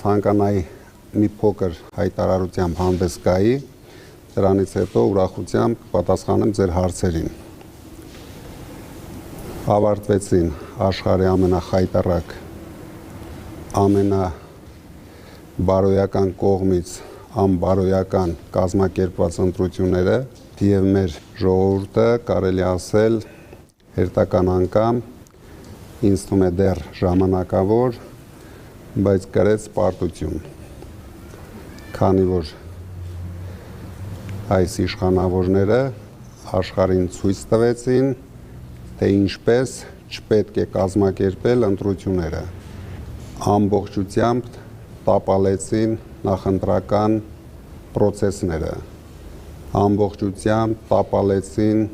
ցանկանայի մի փոքր հայտարարությամբ հանդես գայի, դրանից հետո ուրախությամբ պատասխանեմ ձեր հարցերին։ Ավարտվեցին աշխարհի ամենախայտառակ, ամենաբարոյական կողմից անբարոյական կազմակերպված ընտրությունները, եւ մեր ժողովուրդը կարելի ասել հերթական անգամ ինձ թվում է դեռ ժամանակավոր, բայց կրեց պարտություն, քանի որ այս իշխանավորները աշխարհին ցույց տվեցին, թե ինչպես չպետք է կազմակերպել ընտրությունները, ամբողջությամբ տապալեցին նախընտրական պրոցեսները, ամբողջությամբ տապալեցին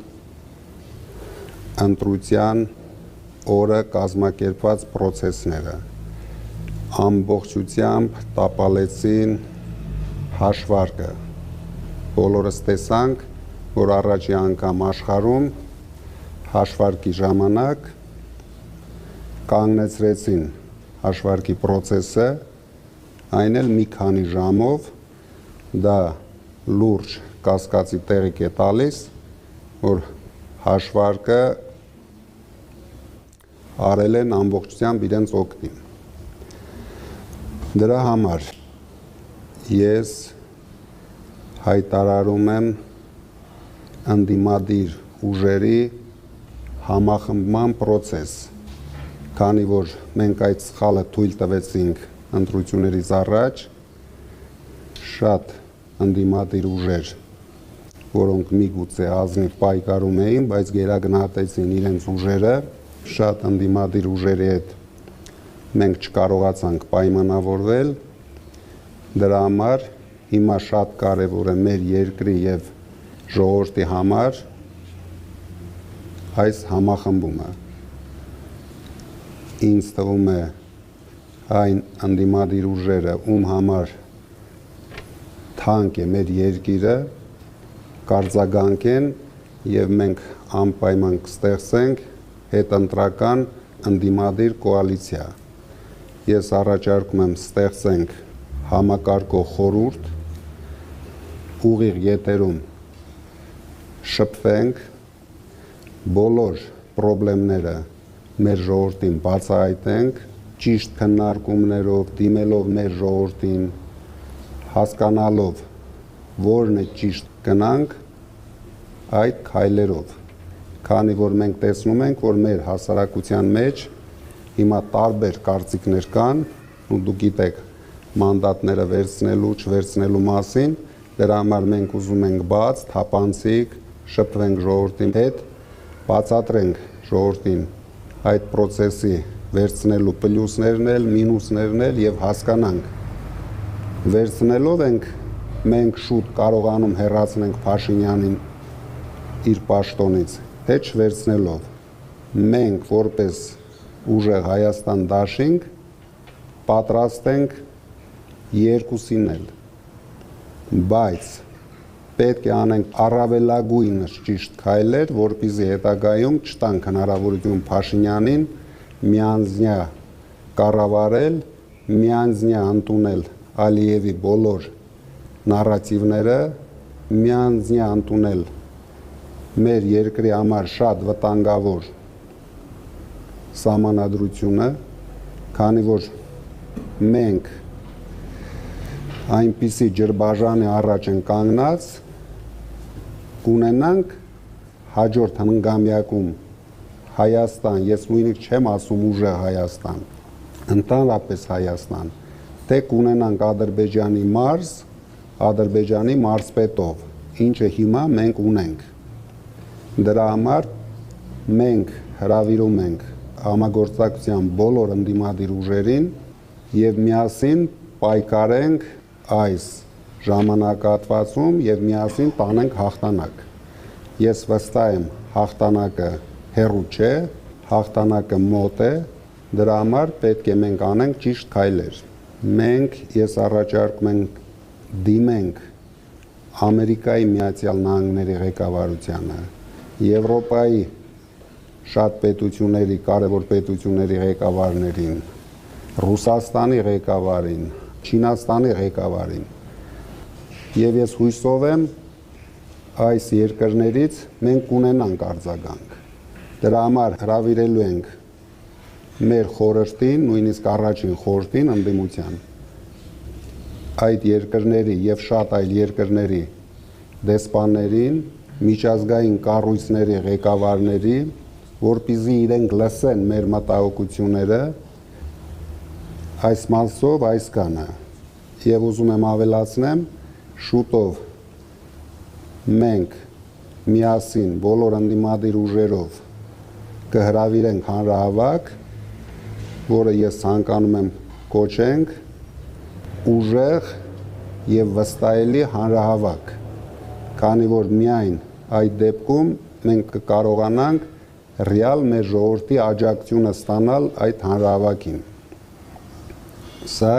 ընտրության օրը կազմակերպված պրոցեսները, ամբողջությամբ տապալեցին հաշվարկը։ Բոլորս տեսանք, որ առաջի անգամ աշխարհում հաշվարկի ժամանակ կանգնեցրեցին հաշվարկի պրոցեսը, այն էլ մի քանի ժամով, դա լուրջ կասկածի տեղիք է տալիս, որ հաշվարկը արել են ամբողջությամբ իրենց օգտին։ Դրա համար ես հայտարարում եմ ընդդիմադիր ուժերի համախմբման պրոցես, քանի որ մենք այդ սխալը թույլ տվեցինք ընտրություններից առաջ, շատ ընդդիմադիր ուժեր, որոնք միգուցե ազնիվ պայքարում էին, բայց գերագնահատեցին իրենց ուժերը, շատ ընդդիմադիր ուժերի հետ մենք չկարողացանք պայմանավորվել, դրա համար հիմա շատ կարևոր է մեր երկրի եւ ժողովրդի համար այս համախմբումը։ Ինձ թվում է այն ընդդիմադիր ուժերը, ում համար թանկ է մեր երկիրը, կարձագանքեն եւ մենք անպայման կստեղծենք հետընտրական ընդդիմադիր կոալիցիա։ Ես առաջարկում եմ ստեղծենք համակարգող խորհուրդ, ուղիղ եթերում շփվենք, բոլոր պրոբլեմները մեր ժողովրդին բացահայտենք, ճիշտ քննարկումներով, դիմելով մեր ժողովրդին, հասկանալով, որն է ճիշտ գնանք այդ քայլերով, քանի որ մենք տեսնում ենք, որ մեր հասարակության մեջ հիմա տարբեր կարծիքներ կան, ու դուք գիտեք մանդատները վերցնելու, չվերցնելու մասին, դրա համար մենք ուզում ենք բաց, թափանցիկ, շփվենք ժողովրդի հետ, բացատրենք ժողովրդին այդ պրոցեսի վերցնելու պլյուսներն էլ, մինուսներն էլ եւ հասկանանք, վերցնելով ենք մենք շուտ կարողանում հեռացնենք Փաշինյանին իր պաշտոնից, թե չվերցնելով։ Մենք որպես ուժեղ Հայաստան դաշինք պատրաստ ենք երկուսին էլ, բայց պետք է անենք առավելագույնս ճիշտ քայլեր, որպեսզի հետագայում չտանք հնարավորություն Փաշինյանին միանձնյա կառավարել, միանձնյա ընդունել Ալիևի բոլոր նարատիվները, միանձնյա ընդունել մեր երկրի համար շատ վտանգավոր սահմանադրությունը, քանի որ մենք այնպիսի ջրբաժանի առաջ են կանգնած, կունենանք հաջորդ հնգամյակում Հայաստան, ես նույնիսկ չեմ ասում ուժեղ Հայաստան, ընդհանրապես Հայաստան, թե կունենանք Ադրբեջանի մարզ, Ադրբեջանի մարզպետով, ինչը հիմա մենք ունենք։ Դրա համար մենք հրավիրում ենք համագործակցության բոլոր ընդդիմադիր ուժերին եւ միասին պայքարենք այս ժամանակահատվածում եւ միասին տանենք հաղթանակ։ Ես վստահ եմ հաղթանակը հեռու չէ, հաղթանակը մոտ է, դրա համար պետք է մենք անենք ճիշտ քայլեր։ Մենք ես առաջարկում ենք դիմենք Ամերիկայի Միացյալ Նահանգների ղեկավարությանը, Եվրոպայի շատ պետությունների, կարևոր պետությունների ղեկավարներին, Ռուսաստանի ղեկավարին, Չինաստանի ղեկավարին։ Եվ ես հույսով եմ այս երկրներից մենք կունենանք արձագանք։ Դրա համար հրավիրելու ենք մեր խորհրդին, նույնիսկ առաջին խորհրդին ընդդիմության այդ երկրների եւ շատ այլ երկրների դեսպաններին, միջազգային կառույցների ղեկավարների, որպեսզի իրենք լսեն մեր մտահոգությունները, այս մասով այսքանը։ Եվ ուզում եմ ավելացնեմ, շուտով մենք միասին բոլոր ընդդիմադիր ուժերով կհրավիրենք հանրահավաք, որը ես ցանկանում եմ կոչենք ուժեղ եւ վստահելի հանրահավաք, քանի որ միայն այդ դեպքում մենք կկարողանանք ռեալ մեր ժողովրդի աջակցությունը ստանալ այդ հանրահավաքին։ Սա